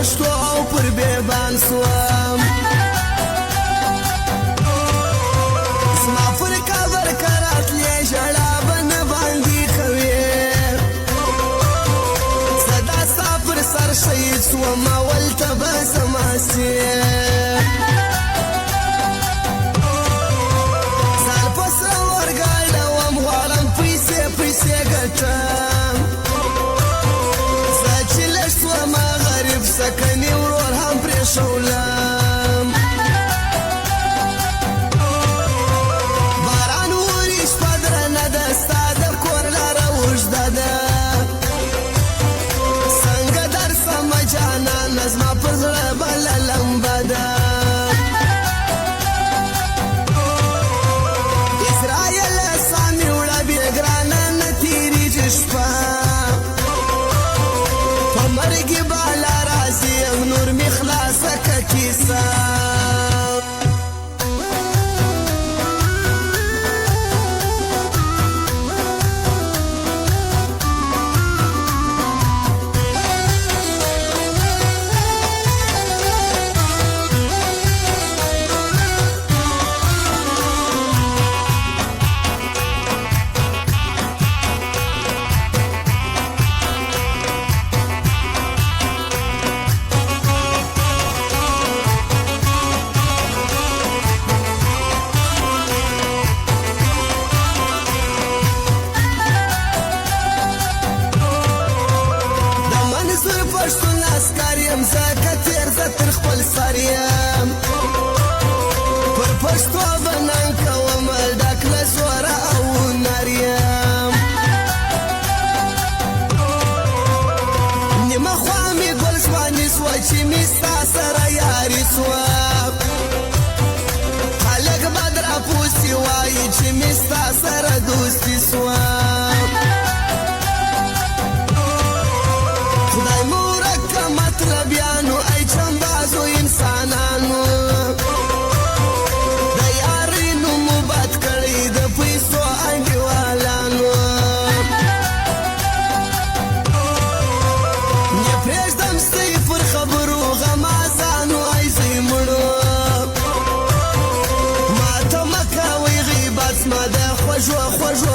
پښتو او پر بیبان سوم زما پر کابر کراتلې ژړا به نه باندې کوې زه دا ستا پر سر شهید سوم اول ته به زما سې ځان په سره ورګاډوم غواړم پیسې ګټم زه چې لږ سومه غریب سکنې ورور هم پرېښولم باران وري شپه درنه ده ستا د کور لاره اوږده ده څنګه درسمه جانانه زما په زړه بله لمبه ده اسرایله سا مې وړه بې ګرانه نه تېرېږي شپه په مرګې بالا راځي یم نور مې خلاصه که کیسه پښتون عسکر یم ځکه تېر زه تر خپل سر یم پر پښتو به ننګ کوم ډک له زوره او هنر یم نیمه خوا مې ګل ځواني سوه چې مې ستا سره یاري سوه خلک به راپوسي وایي چې مې ستا سره دوستي سوه خدای مو ورکه مطلبیانو ای چمبازو انسانانو د یارۍ نوم مو بد کړی د پیسو انډیوالانو نه پرېږدم ستۍ پر خبرو غمازانو ای زوی مړو ما ته مه کوئ غیبت زما د خوږو